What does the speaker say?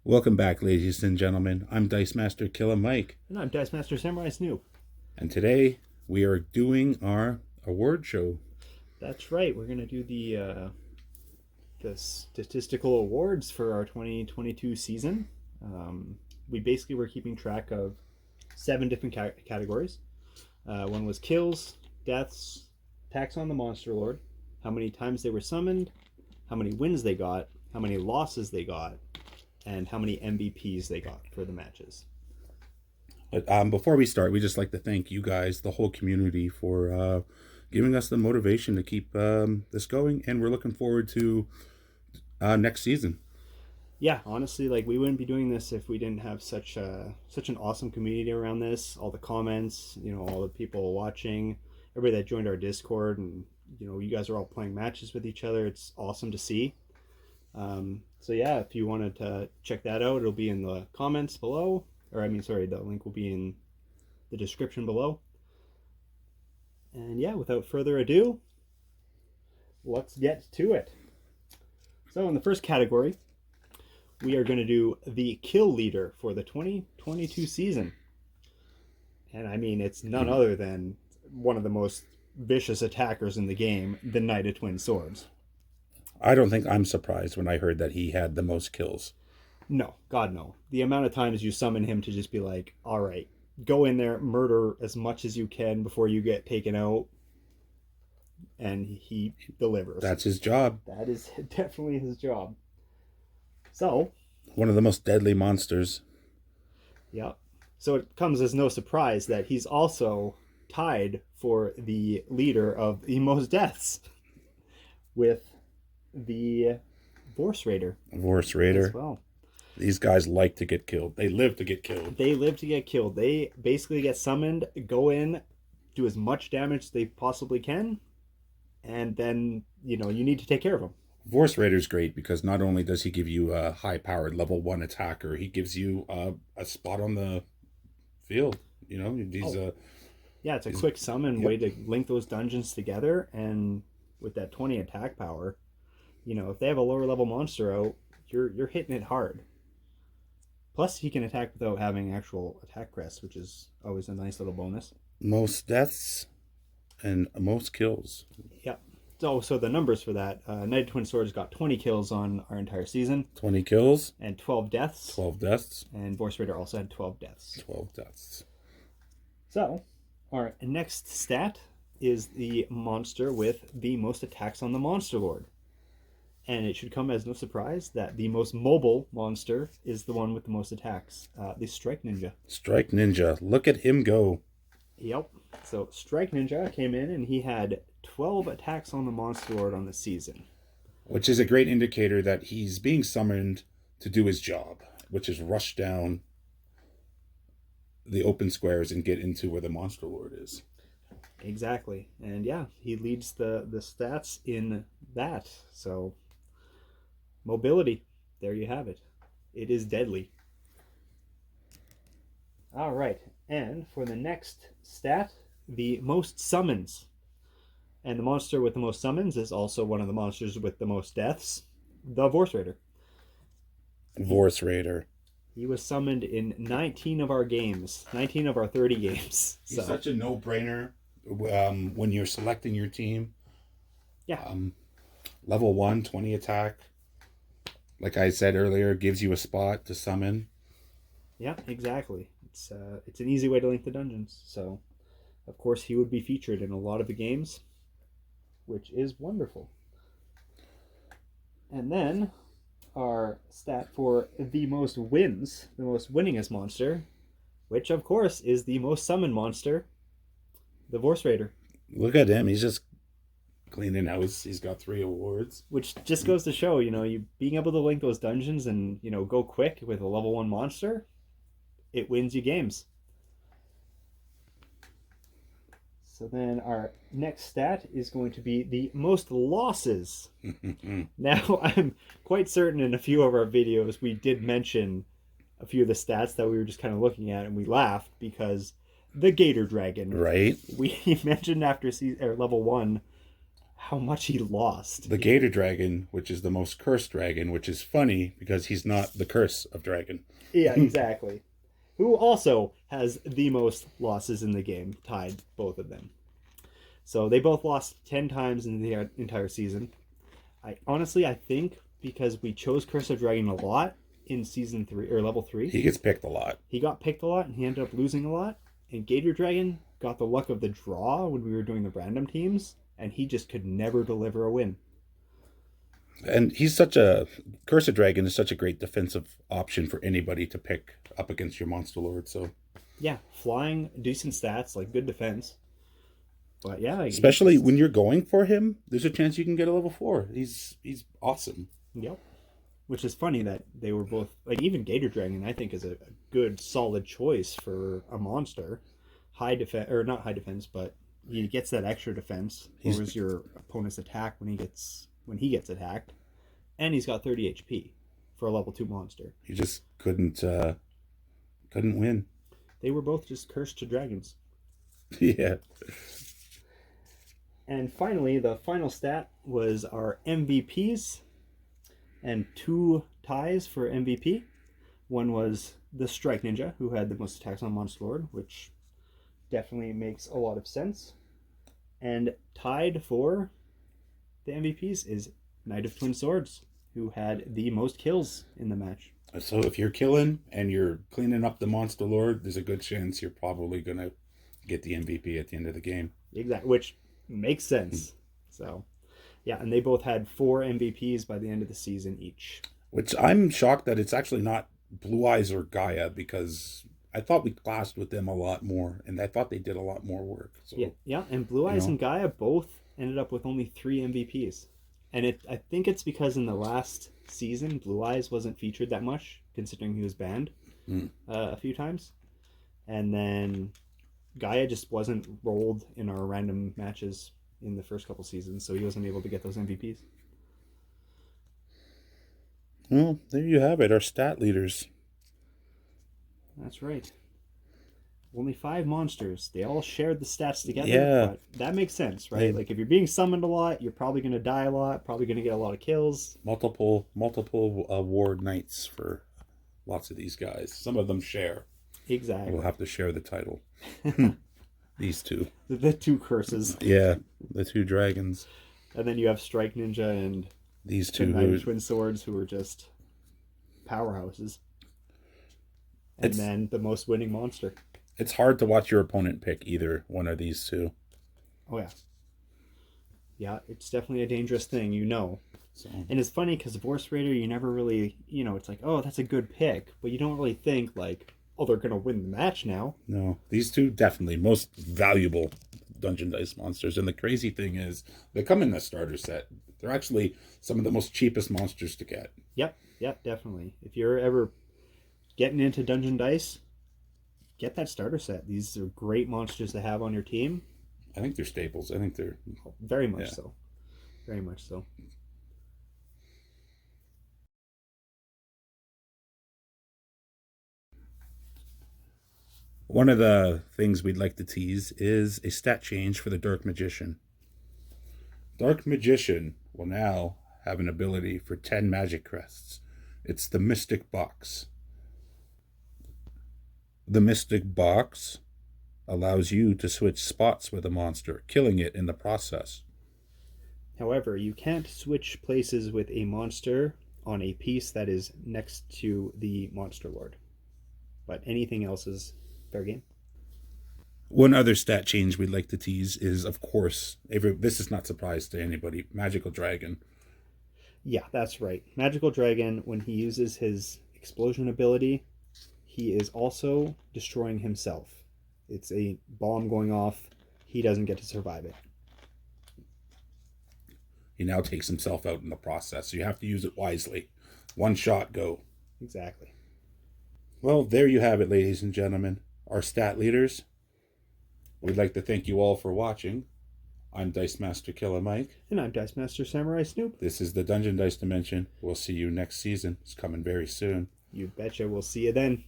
Welcome back, ladies and gentlemen. I'm Dice Master Killer Mike, And I'm Dice Master Samurai Snoop. and today we are doing our award show. That's right. We're gonna do the statistical awards for our 2022 season. We basically were keeping track of 7 different categories. One was kills, deaths, attacks on the Monster Lord, how many times they were summoned, how many wins they got, how many losses they got, and how many MVPs they got for the matches. But before we start, we just like to thank you guys, the whole community, for giving us the motivation to keep this going, and we're looking forward to next season. Yeah, honestly, like we wouldn't be doing this if we didn't have such an awesome community around this. All the comments, all the people watching, everybody that joined our Discord, and you guys are all playing matches with each other. It's awesome to see. So yeah, if you wanted to check that out, it'll be in the comments below, the link will be in the description below. And yeah, without further ado, let's get to it. So in the first category, we are going to do the kill leader for the 2022 season. And I mean, it's none other than one of the most vicious attackers in the game, the Knight of Twin Swords. I don't think I'm surprised when I heard that he had the most kills. No, God, no. The amount of times you summon him to just be like, all right, go in there, murder as much as you can before you get taken out. And he delivers. That's his job. That is definitely his job. So, one of the most deadly monsters. Yeah. So it comes as no surprise that he's also tied for the leader of the most deaths with the Vorse Raider. Vorse Raider. As well. These guys like to get killed. They live to get killed. They live to get killed. They basically get summoned, go in, do as much damage as they possibly can, and then, you need to take care of them. Vorse Raider's great because not only does he give you a high-powered level 1 attacker, he gives you a spot on the field. Yeah, it's a quick summon way to link those dungeons together, and with that 20 attack power, if they have a lower level monster out, you're hitting it hard. Plus, he can attack without having actual attack crest, which is always a nice little bonus. Most deaths and most kills. Yeah. So the numbers for that, Knight of Twin Swords got 20 kills on our entire season. 20 kills. And 12 deaths. 12 deaths. And Vorse Raider also had 12 deaths. 12 deaths. So, our next stat is the monster with the most attacks on the Monster Lord. And it should come as no surprise that the most mobile monster is the one with the most attacks, the Strike Ninja. Strike Ninja. Look at him go. Yep. So Strike Ninja came in and he had 12 attacks on the Monster Lord on the season. Which is a great indicator that he's being summoned to do his job, which is rush down the open squares and get into where the Monster Lord is. Exactly. And yeah, he leads the stats in that. So mobility, there you have it. It is deadly. All right. And for the next stat, the most summons. And the monster with the most summons is also one of the monsters with the most deaths, the Vorse Raider. Vorse Raider. He was summoned in 19 of our games, 19 of our 30 games. He's such a no-brainer when you're selecting your team. Yeah. Level 1, 20 attack. Like I said earlier, gives you a spot to summon. Yeah, exactly. It's an easy way to link the dungeons. So, of course, he would be featured in a lot of the games, which is wonderful. And then our stat for the most wins, the most winningest monster, which of course is the most summoned monster, the Vorse Raider. Look at him. He's just cleaning house. He's got 3 awards. Which just goes to show, you being able to link those dungeons and, go quick with a level 1 monster, it wins you games. So then our next stat is going to be the most losses. Now, I'm quite certain in a few of our videos we did mention a few of the stats that we were just kind of looking at, and we laughed because the Gator Dragon. Right. We mentioned after level 1 how much he lost. The Gator Dragon, which is the most cursed dragon, which is funny because he's not the curse of dragon. Yeah, exactly. Who also has the most losses in the game, tied both of them. So they both lost 10 times in the entire season. I think because we chose Curse of Dragon a lot in season 3 or level 3. He gets picked a lot. He got picked a lot and he ended up losing a lot. And Gator Dragon got the luck of the draw when we were doing the random teams, and he just could never deliver a win. And Curse of Dragon is such a great defensive option for anybody to pick up against your Monster Lord. So yeah, flying, decent stats, like good defense. But yeah, especially when you're going for him, there's a chance you can get a level 4. He's awesome. Yep. Which is funny that they were both, like, even Gator Dragon I think is a good solid choice for a monster. High defense, or not high defense, but he gets that extra defense. Lowers your opponent's attack when he gets attacked, and he's got 30 HP for a level 2 monster. He just couldn't win. They were both just cursed to dragons. Yeah. And finally, the final stat was our MVPs, and 2 ties for MVP. One was the Strike Ninja, who had the most attacks on Monster Lord, which definitely makes a lot of sense. And tied for the MVPs is Knight of Twin Swords, who had the most kills in the match. So if you're killing and you're cleaning up the Monster Lord, there's a good chance you're probably going to get the MVP at the end of the game. Exactly, which makes sense. So, yeah, and they both had 4 MVPs by the end of the season each. Which I'm shocked that it's actually not Blue Eyes or Gaia, because I thought we classed with them a lot more, and I thought they did a lot more work. So, yeah, and Blue Eyes and Gaia both ended up with only 3 MVPs. And I think it's because in the last season, Blue Eyes wasn't featured that much, considering he was banned a few times. And then Gaia just wasn't rolled in our random matches in the first couple seasons, so he wasn't able to get those MVPs. Well, there you have it, our stat leaders. That's right. Only 5 monsters. They all shared the stats together. Yeah. But that makes sense, right? Like, if you're being summoned a lot, you're probably going to die a lot, probably going to get a lot of kills. Multiple award nights for lots of these guys. Some of them share. Exactly. We'll have to share the title. These 2. The 2 curses. Yeah, the 2 dragons. And then you have Strike Ninja and these 2 Knight of Twin Swords, who are just powerhouses. And then the most winning monster. It's hard to watch your opponent pick either one of these 2. Oh, yeah. Yeah, it's definitely a dangerous thing, So. And it's funny because Vorse Raider, you never really, it's like, oh, that's a good pick. But you don't really think, like, oh, they're going to win the match now. No, these 2 definitely most valuable Dungeon Dice monsters. And the crazy thing is, they come in the starter set. They're actually some of the most cheapest monsters to get. Yep, definitely. If you're ever getting into Dungeon Dice, get that starter set. These are great monsters to have on your team. I think they're staples. I think they're... Very much so. Very much so. One of the things we'd like to tease is a stat change for the Dark Magician. Dark Magician will now have an ability for 10 magic crests. It's the Mystic Box. The Mystic Box allows you to switch spots with a monster, killing it in the process. However, you can't switch places with a monster on a piece that is next to the Monster Lord. But anything else is fair game. One other stat change we'd like to tease is, of course, this is not a surprise to anybody, Magical Dragon. Yeah, that's right. Magical Dragon, when he uses his explosion ability, he is also destroying himself. It's a bomb going off. He doesn't get to survive it. He now takes himself out in the process, so you have to use it wisely. One shot, go. Exactly. Well, there you have it, ladies and gentlemen. Our stat leaders. We'd like to thank you all for watching. I'm Dice Master Killer Mike. And I'm Dice Master Samurai Snoop. This is the Dungeon Dice Dimension. We'll see you next season. It's coming very soon. You betcha. We'll see you then.